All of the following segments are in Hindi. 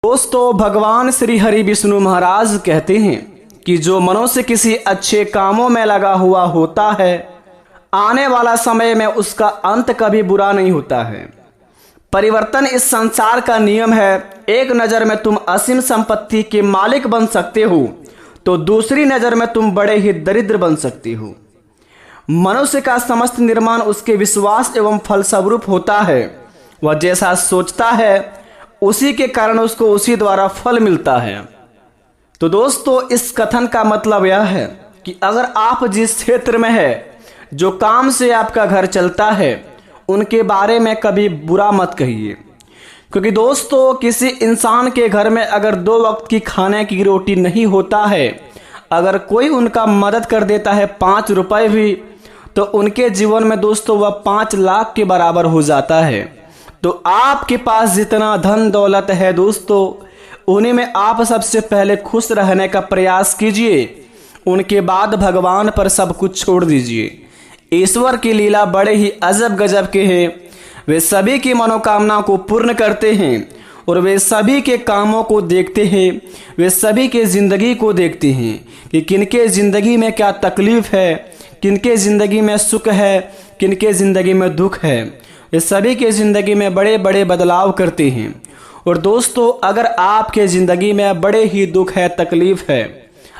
दोस्तों, भगवान श्री हरि विष्णु महाराज कहते हैं कि जो मनुष्य किसी अच्छे कामों में लगा हुआ होता है, आने वाला समय में उसका अंत कभी बुरा नहीं होता है। परिवर्तन इस संसार का नियम है। एक नज़र में तुम असीम संपत्ति के मालिक बन सकते हो तो दूसरी नज़र में तुम बड़े ही दरिद्र बन सकते हो। मनुष्य का समस्त निर्माण उसके विश्वास एवं फलस्वरूप होता है। वह जैसा सोचता है उसी के कारण उसको उसी द्वारा फल मिलता है। तो दोस्तों, इस कथन का मतलब यह है कि अगर आप जिस क्षेत्र में है, जो काम से आपका घर चलता है, उनके बारे में कभी बुरा मत कहिए। क्योंकि दोस्तों, किसी इंसान के घर में अगर 2 वक्त की खाने की रोटी नहीं होता है, अगर कोई उनका मदद कर देता है 5 रुपए भी, तो उनके जीवन में दोस्तों वह 5 लाख के बराबर हो जाता है। तो आपके पास जितना धन दौलत है दोस्तों, उन्हीं में आप सबसे पहले खुश रहने का प्रयास कीजिए। उनके बाद भगवान पर सब कुछ छोड़ दीजिए। ईश्वर की लीला बड़े ही अजब गजब के हैं। वे सभी की मनोकामना को पूर्ण करते हैं और वे सभी के कामों को देखते हैं। वे सभी के ज़िंदगी को देखते हैं कि किनके ज़िंदगी में क्या तकलीफ़ है, किनके ज़िंदगी में सुख है, किनके ज़िंदगी में दुख है। वे सभी के ज़िंदगी में बड़े बड़े बदलाव करते हैं। और दोस्तों, अगर आपके ज़िंदगी में बड़े ही दुख है, तकलीफ़ है,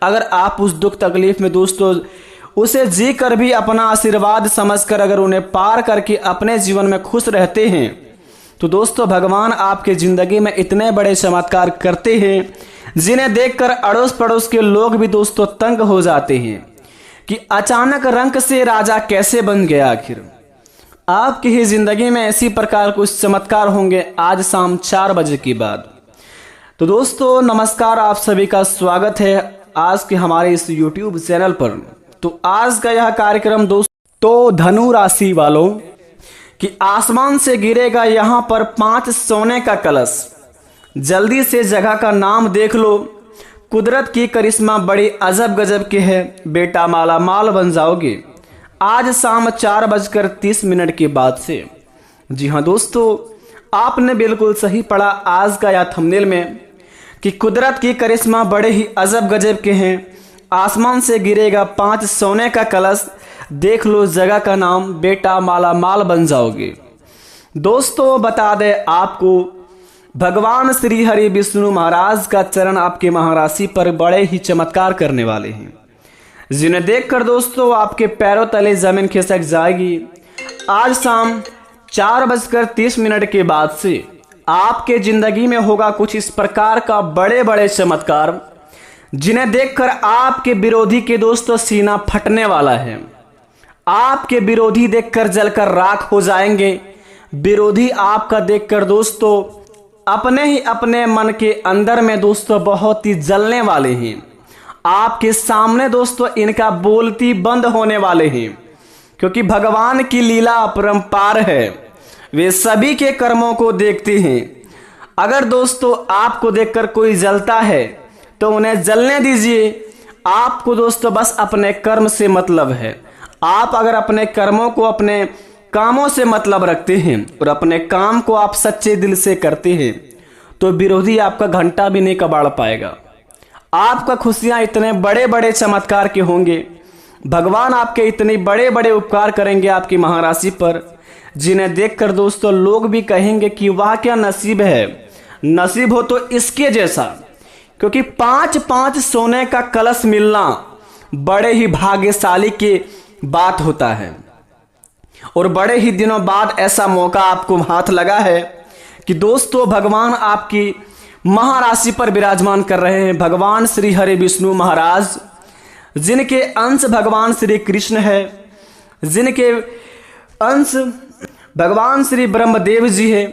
अगर आप उस दुख तकलीफ़ में दोस्तों उसे जी कर भी अपना आशीर्वाद समझकर अगर उन्हें पार करके अपने जीवन में खुश रहते हैं, तो दोस्तों भगवान आपके ज़िंदगी में इतने बड़े चमत्कार करते हैं जिन्हें देखकर अड़ोस पड़ोस के लोग भी दोस्तों तंग हो जाते हैं कि अचानक रंक से राजा कैसे बन गया। आखिर आपकी ही ज़िंदगी में इसी प्रकार कुछ चमत्कार होंगे आज शाम 4 बजे के बाद। तो दोस्तों नमस्कार, आप सभी का स्वागत है आज के हमारे इस YouTube चैनल पर। तो आज का यह कार्यक्रम दोस्तों धनु राशि वालों कि आसमान से गिरेगा यहाँ पर 5 सोने का कलश। जल्दी से जगह का नाम देख लो। कुदरत की करिश्मा बड़ी अजब गजब के है। बेटा माला माल बन जाओगे आज शाम 4:30 के बाद से। जी हाँ दोस्तों, आपने बिल्कुल सही पढ़ा आज का यह थंबनेल में कि कुदरत की करिश्मा बड़े ही अजब गजब के हैं। आसमान से गिरेगा 5 सोने का कलश, देख लो जगह का नाम, बेटा माला माल बन जाओगे। दोस्तों बता दें आपको, भगवान श्री हरि विष्णु महाराज का चरण आपके महाराशि पर बड़े ही चमत्कार करने वाले हैं, जिन्हें देखकर दोस्तों आपके पैरों तले जमीन खिसक जाएगी। आज शाम 4:30 के बाद से आपके जिंदगी में होगा कुछ इस प्रकार का बड़े बड़े चमत्कार, जिन्हें देखकर आपके विरोधी के दोस्तों सीना फटने वाला है। आपके विरोधी देखकर जलकर राख हो जाएंगे। विरोधी आपका देखकर दोस्तों अपने ही अपने मन के अंदर में दोस्तों बहुत ही जलने वाले हैं। आपके सामने दोस्तों इनका बोलती बंद होने वाले हैं, क्योंकि भगवान की लीला अपरंपार है। वे सभी के कर्मों को देखते हैं। अगर दोस्तों आपको देखकर कोई जलता है तो उन्हें जलने दीजिए। आपको दोस्तों बस अपने कर्म से मतलब है। आप अगर अपने कर्मों को, अपने कामों से मतलब रखते हैं और अपने काम को आप सच्चे दिल से करते हैं, तो विरोधी आपका घंटा भी नहीं कबाड़ पाएगा। आपका खुशियां इतने बड़े बड़े चमत्कार के होंगे। भगवान आपके इतने बड़े बड़े उपकार करेंगे आपकी महाराशि पर, जिन्हें देखकर दोस्तों लोग भी कहेंगे कि वाह क्या नसीब है, नसीब हो तो इसके जैसा। क्योंकि 5 सोने का कलश मिलना बड़े ही भाग्यशाली की बात होता है। और बड़े ही दिनों बाद ऐसा मौका आपको हाथ लगा है कि दोस्तों भगवान आपकी महाराशि पर विराजमान कर रहे हैं। भगवान श्री हरि विष्णु महाराज, जिनके अंश भगवान श्री कृष्ण है, जिनके अंश भगवान श्री ब्रह्मदेव जी है।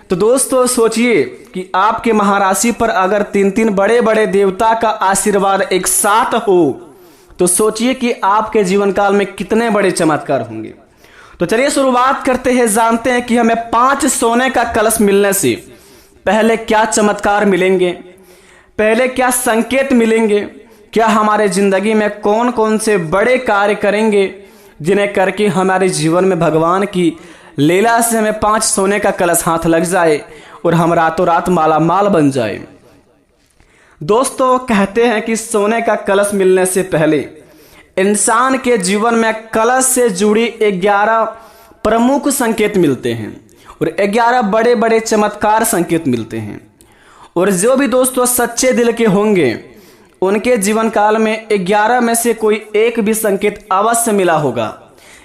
तो दोस्तों सोचिए कि आपके महाराशि पर अगर 3 बड़े बड़े देवता का आशीर्वाद एक साथ हो, तो सोचिए कि आपके जीवन काल में कितने बड़े चमत्कार होंगे। तो चलिए शुरुआत करते हैं, जानते हैं कि हमें 5 सोने का कलश मिलने से पहले क्या चमत्कार मिलेंगे, पहले क्या संकेत मिलेंगे, क्या हमारे जिंदगी में कौन कौन से बड़े कार्य करेंगे जिन्हें करके हमारे जीवन में भगवान की लीला से हमें 5 सोने का कलश हाथ लग जाए और हम रातों रात माला माल बन जाए। दोस्तों, कहते हैं कि सोने का कलश मिलने से पहले इंसान के जीवन में कलश से जुड़ी 11 प्रमुख संकेत मिलते हैं और 11 बड़े बड़े चमत्कार संकेत मिलते हैं। और जो भी दोस्तों सच्चे दिल के होंगे उनके जीवन काल में 11 में से कोई एक भी संकेत अवश्य मिला होगा।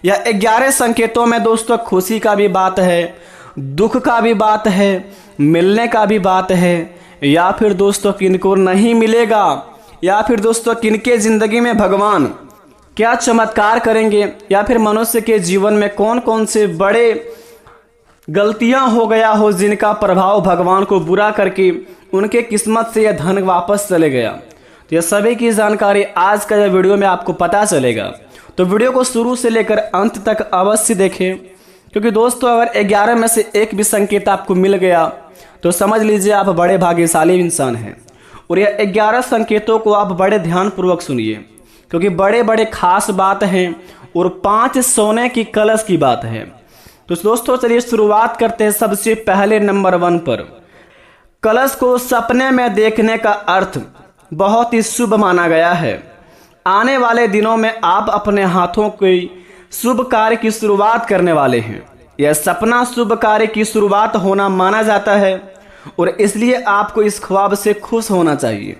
यह 11 संकेतों में दोस्तों खुशी का भी बात है, दुख का भी बात है, मिलने का भी बात है, या फिर दोस्तों किनको नहीं मिलेगा, या फिर दोस्तों किनके जिंदगी में भगवान क्या चमत्कार करेंगे, या फिर मनुष्य के जीवन में कौन कौन से बड़े गलतियां हो गया हो जिनका प्रभाव भगवान को बुरा करके उनके किस्मत से यह धन वापस चले गया। तो यह सभी की जानकारी आज का यह वीडियो में आपको पता चलेगा। तो वीडियो को शुरू से लेकर अंत तक अवश्य देखें, क्योंकि दोस्तों अगर 11 में से एक भी संकेत आपको मिल गया तो समझ लीजिए आप बड़े भाग्यशाली इंसान हैं। और यह 11 संकेतों को आप बड़े ध्यानपूर्वक सुनिए, क्योंकि बड़े बड़े खास बात हैं और 5 सोने की कलश की बात है। तो दोस्तों चलिए शुरुआत करते हैं सबसे पहले नंबर 1 पर। कलश को सपने में देखने का अर्थ बहुत ही शुभ माना गया है। आने वाले दिनों में आप अपने हाथों के शुभ कार्य की शुरुआत करने वाले हैं। यह सपना शुभ कार्य की शुरुआत होना माना जाता है और इसलिए आपको इस ख्वाब से खुश होना चाहिए।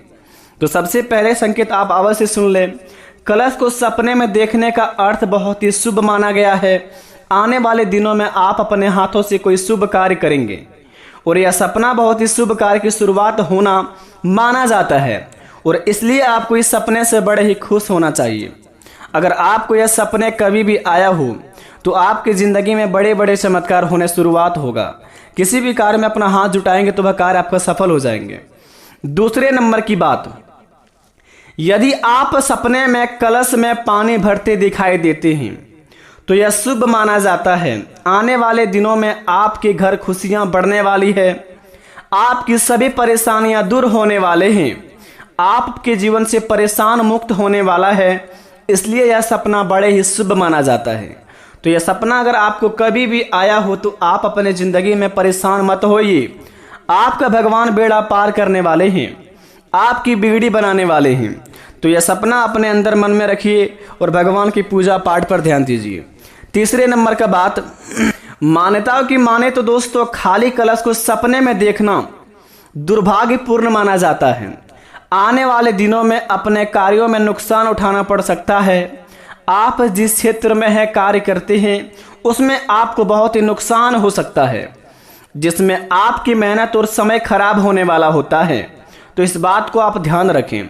तो सबसे पहले संकेत आप अवश्य सुन लें। कलश को सपने में देखने का अर्थ बहुत ही शुभ माना गया है। आने वाले दिनों में आप अपने हाथों से कोई शुभ कार्य करेंगे और यह सपना बहुत ही शुभ कार्य की शुरुआत होना माना जाता है और इसलिए आपको इस सपने से बड़े ही खुश होना चाहिए। अगर आपको यह सपने कभी भी आया हो तो आपकी ज़िंदगी में बड़े बड़े चमत्कार होने शुरुआत होगा। किसी भी कार्य में अपना हाथ जुटाएंगे तो वह कार्य आपका सफल हो जाएंगे। दूसरे नंबर की बात, यदि आप सपने में कलश में पानी भरते दिखाई देते हैं तो यह शुभ माना जाता है। आने वाले दिनों में आपके घर खुशियां बढ़ने वाली है, आपकी सभी परेशानियां दूर होने वाले हैं, आपके जीवन से परेशान मुक्त होने वाला है, इसलिए यह सपना बड़े ही शुभ माना जाता है। तो यह सपना अगर आपको कभी भी आया हो तो आप अपने ज़िंदगी में परेशान मत होइए। आपका भगवान बेड़ा पार करने वाले हैं, आपकी बिगड़ी बनाने वाले हैं। तो यह सपना अपने अंदर मन में रखिए और भगवान की पूजा पाठ पर ध्यान दीजिए। तीसरे नंबर का बात, मान्यताओं की माने तो दोस्तों खाली कलश को सपने में देखना दुर्भाग्यपूर्ण माना जाता है। आने वाले दिनों में अपने कार्यों में नुकसान उठाना पड़ सकता है। आप जिस क्षेत्र में है कार्य करते हैं उसमें आपको बहुत ही नुकसान हो सकता है, जिसमें आपकी मेहनत और समय खराब होने वाला होता है। तो इस बात को आप ध्यान रखें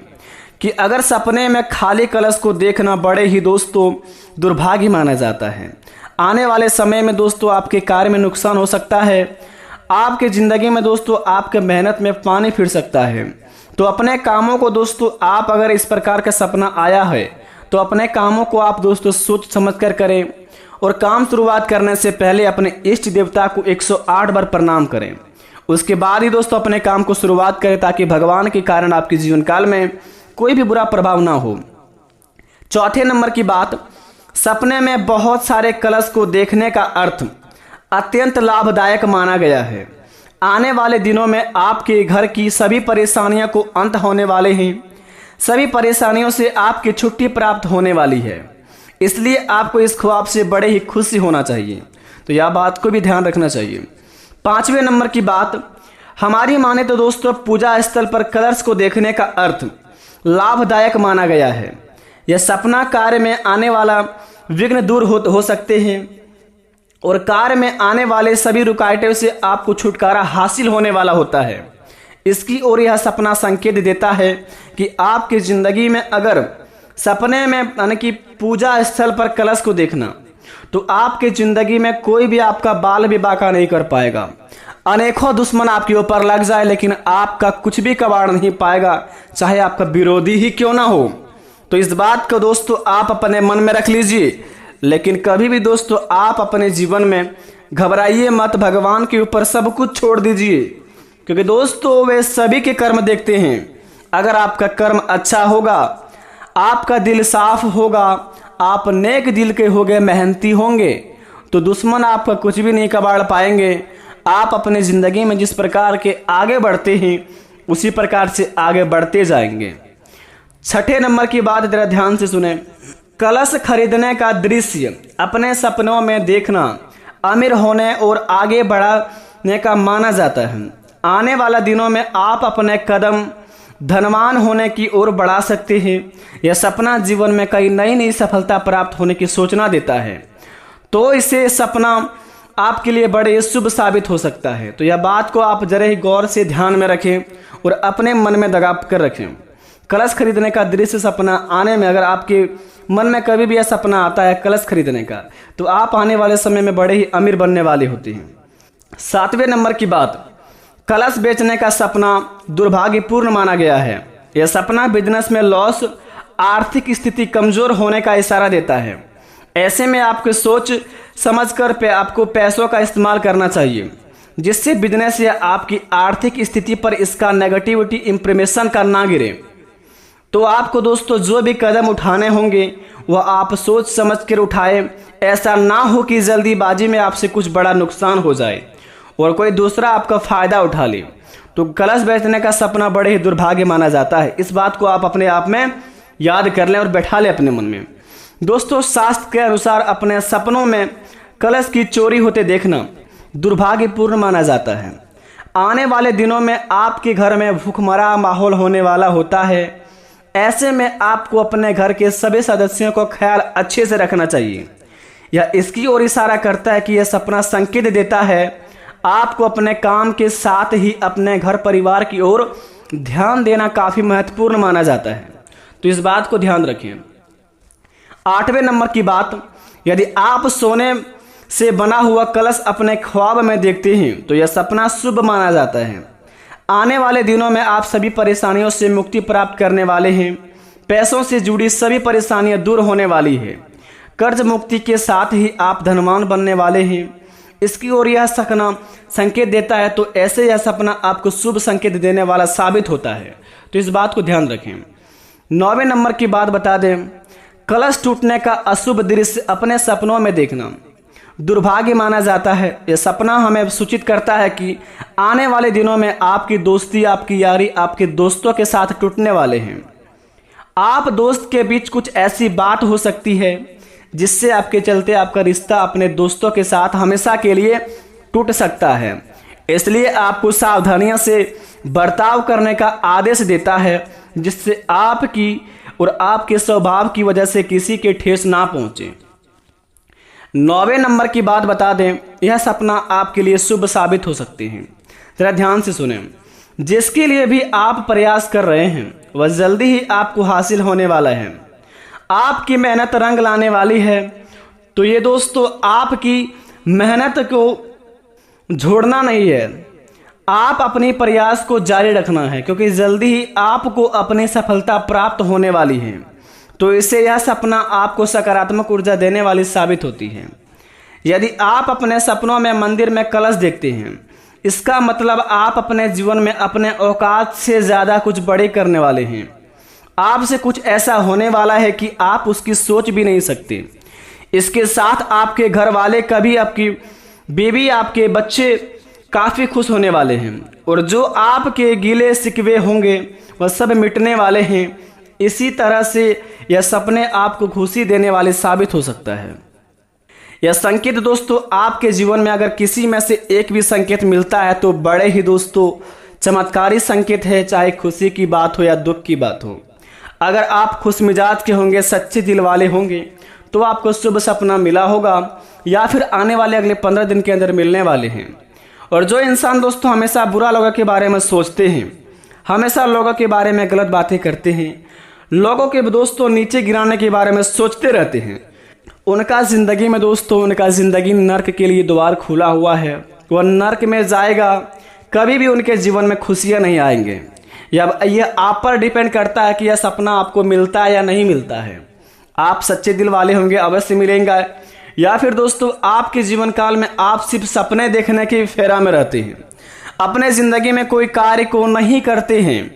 कि अगर सपने में खाली कलश को देखना बड़े ही दोस्तों दुर्भाग्य माना जाता है। आने वाले समय में दोस्तों आपके कार्य में नुकसान हो सकता है, आपके ज़िंदगी में दोस्तों आपके मेहनत में पानी फिर सकता है। तो अपने कामों को दोस्तों आप अगर इस प्रकार का सपना आया है तो अपने कामों को आप दोस्तों सोच समझ कर करें और काम शुरुआत करने से पहले अपने इष्ट देवता को 108 बार प्रणाम करें। उसके बाद ही दोस्तों अपने काम को शुरुआत करें ताकि भगवान के कारण आपके जीवन काल में कोई भी बुरा प्रभाव ना हो। चौथे नंबर की बात, सपने में बहुत सारे कलश को देखने का अर्थ अत्यंत लाभदायक माना गया है। आने वाले दिनों में आपके घर की सभी परेशानियों को अंत होने वाले हैं, सभी परेशानियों से आपकी छुट्टी प्राप्त होने वाली है, इसलिए आपको इस ख्वाब से बड़े ही खुशी होना चाहिए। तो यह बात को भी ध्यान रखना चाहिए। पांचवें नंबर की बात, हमारी माने तो दोस्तों पूजा स्थल पर कलश को देखने का अर्थ लाभदायक माना गया है। यह सपना कार्य में आने वाला विघ्न दूर हो सकते हैं और कार्य में आने वाले सभी रुकावटों से आपको छुटकारा हासिल होने वाला होता है। इसकी ओर यह सपना संकेत देता है कि आपकी ज़िंदगी में अगर सपने में यानी कि पूजा स्थल पर कलश को देखना तो आपके ज़िंदगी में कोई भी आपका बाल भी बाका नहीं कर पाएगा। अनेकों दुश्मन आपके ऊपर लग जाए लेकिन आपका कुछ भी कबाड़ नहीं पाएगा, चाहे आपका विरोधी ही क्यों ना हो। तो इस बात को दोस्तों आप अपने मन में रख लीजिए, लेकिन कभी भी दोस्तों आप अपने जीवन में घबराइए मत, भगवान के ऊपर सब कुछ छोड़ दीजिए, क्योंकि दोस्तों वे सभी के कर्म देखते हैं। अगर आपका कर्म अच्छा होगा, आपका दिल साफ होगा, आप नेक दिल के होंगे, मेहनती होंगे, तो दुश्मन आपका कुछ भी नहीं कबाड़ पाएंगे। आप अपनी ज़िंदगी में जिस प्रकार के आगे बढ़ते हैं उसी प्रकार से आगे बढ़ते जाएंगे। छठे नंबर की बात जरा ध्यान से सुने। कलश खरीदने का दृश्य अपने सपनों में देखना अमीर होने और आगे बढ़ने का माना जाता है। आने वाले दिनों में आप अपने कदम धनवान होने की ओर बढ़ा सकते हैं। यह सपना जीवन में कई नई नई सफलता प्राप्त होने की सूचना देता है, तो इसे सपना आपके लिए बड़े शुभ साबित हो सकता है। तो यह बात को आप जरा ही गौर से ध्यान में रखें और अपने मन में दगा कर रखें। कलश खरीदने का दृश्य सपना आने में, अगर आपके मन में कभी भी यह सपना आता है कलश खरीदने का, तो आप आने वाले समय में बड़े ही अमीर बनने वाले होते हैं। सातवें नंबर की बात, कलश बेचने का सपना दुर्भाग्यपूर्ण माना गया है। यह सपना बिजनेस में लॉस, आर्थिक स्थिति कमजोर होने का इशारा देता है। ऐसे में आपको सोच समझकर आपको पैसों का इस्तेमाल करना चाहिए, जिससे बिजनेस या आपकी आर्थिक स्थिति पर इसका नेगेटिविटी इंप्रेशन का ना गिरे। तो आपको दोस्तों जो भी कदम उठाने होंगे वह आप सोच समझ कर उठाएं। ऐसा ना हो कि जल्दीबाजी में आपसे कुछ बड़ा नुकसान हो जाए और कोई दूसरा आपका फ़ायदा उठा ले। तो कलश बेचने का सपना बड़े ही दुर्भाग्य माना जाता है। इस बात को आप अपने आप में याद कर लें और बैठा लें अपने मन में। दोस्तों, शास्त्र के अनुसार अपने सपनों में कलश की चोरी होते देखना दुर्भाग्यपूर्ण माना जाता है। आने वाले दिनों में आपके घर में भूखमरा माहौल होने वाला होता है। ऐसे में आपको अपने घर के सभी सदस्यों को ख्याल अच्छे से रखना चाहिए। यह इसकी ओर इशारा करता है कि यह सपना संकेत देता है आपको अपने काम के साथ ही अपने घर परिवार की ओर ध्यान देना काफ़ी महत्वपूर्ण माना जाता है। तो इस बात को ध्यान रखें। आठवें नंबर की बात, यदि आप सोने से बना हुआ कलश अपने ख्वाब में देखते हैं तो यह सपना शुभ माना जाता है। आने वाले दिनों में आप सभी परेशानियों से मुक्ति प्राप्त करने वाले हैं। पैसों से जुड़ी सभी परेशानियां दूर होने वाली है। कर्ज मुक्ति के साथ ही आप धनवान बनने वाले हैं। इसकी ओर यह सपना संकेत देता है, तो ऐसे यह सपना आपको शुभ संकेत देने वाला साबित होता है। तो इस बात को ध्यान रखें। 9वें नंबर की बात बता दें, कलश टूटने का अशुभ दृश्य अपने सपनों में देखना दुर्भाग्य माना जाता है। यह सपना हमें सूचित करता है कि आने वाले दिनों में आपकी दोस्ती, आपकी यारी आपके दोस्तों के साथ टूटने वाले हैं। आप दोस्त के बीच कुछ ऐसी बात हो सकती है जिससे आपके चलते आपका रिश्ता अपने दोस्तों के साथ हमेशा के लिए टूट सकता है। इसलिए आपको सावधानियों से बर्ताव करने का आदेश देता है, जिससे आपकी और आपके स्वभाव की वजह से किसी के ठेस ना पहुंचे। 9वें नंबर की बात बता दें, यह सपना आपके लिए शुभ साबित हो सकते हैं। जरा ध्यान से सुने। जिसके लिए भी आप प्रयास कर रहे हैं वह जल्दी ही आपको हासिल होने वाला है। आपकी मेहनत रंग लाने वाली है। तो ये दोस्तों, आपकी मेहनत को छोड़ना नहीं है, आप अपनी प्रयास को जारी रखना है, क्योंकि जल्दी ही आपको अपनी सफलता प्राप्त होने वाली है। तो इससे यह सपना आपको सकारात्मक ऊर्जा देने वाली साबित होती है। यदि आप अपने सपनों में मंदिर में कलश देखते हैं, इसका मतलब आप अपने जीवन में अपने औकात से ज़्यादा कुछ बड़े करने वाले हैं। आपसे कुछ ऐसा होने वाला है कि आप उसकी सोच भी नहीं सकते। इसके साथ आपके घर वाले, कभी आपकी बीवी, आपके बच्चे काफ़ी खुश होने वाले हैं, और जो आपके गीले शिकवे होंगे वह सब मिटने वाले हैं। इसी तरह से यह सपने आपको खुशी देने वाले साबित हो सकता है। यह संकेत दोस्तों आपके जीवन में अगर किसी में से एक भी संकेत मिलता है तो बड़े ही दोस्तों चमत्कारी संकेत है, चाहे खुशी की बात हो या दुख की बात हो। अगर आप खुश मिजाज के होंगे, सच्चे दिल वाले होंगे, तो आपको शुभ सपना मिला होगा या फिर आने वाले अगले 15 दिन के अंदर मिलने वाले हैं। और जो इंसान दोस्तों हमेशा बुरा लोगों के बारे में सोचते हैं, हमेशा लोगों के बारे में गलत बातें करते हैं, लोगों के दोस्तों नीचे गिराने के बारे में सोचते रहते हैं, उनका ज़िंदगी में दोस्तों उनका ज़िंदगी नर्क के लिए द्वार खुला हुआ है। वह नर्क में जाएगा, कभी भी उनके जीवन में खुशियाँ नहीं आएंगे। यह आप पर डिपेंड करता है कि यह सपना आपको मिलता है या नहीं मिलता है। आप सच्चे दिल वाले होंगे, अवश्य मिलेंगे, या फिर दोस्तों आपके जीवन काल में आप सिर्फ सपने देखने के फेरा में रहते हैं, अपने ज़िंदगी में कोई कार्य को नहीं करते हैं,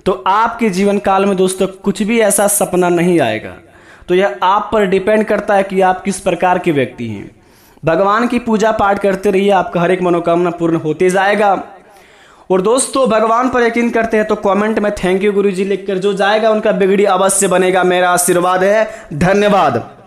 तो आपके जीवन काल में दोस्तों कुछ भी ऐसा सपना नहीं आएगा। तो यह आप पर डिपेंड करता है कि आप किस प्रकार के व्यक्ति हैं। भगवान की पूजा पाठ करते रहिए, आपका हर एक मनोकामना पूर्ण होते जाएगा। और दोस्तों, भगवान पर यकीन करते हैं तो कमेंट में थैंक यू गुरुजी लिखकर जो जाएगा उनका बिगड़ी अवश्य बनेगा, मेरा आशीर्वाद है। धन्यवाद।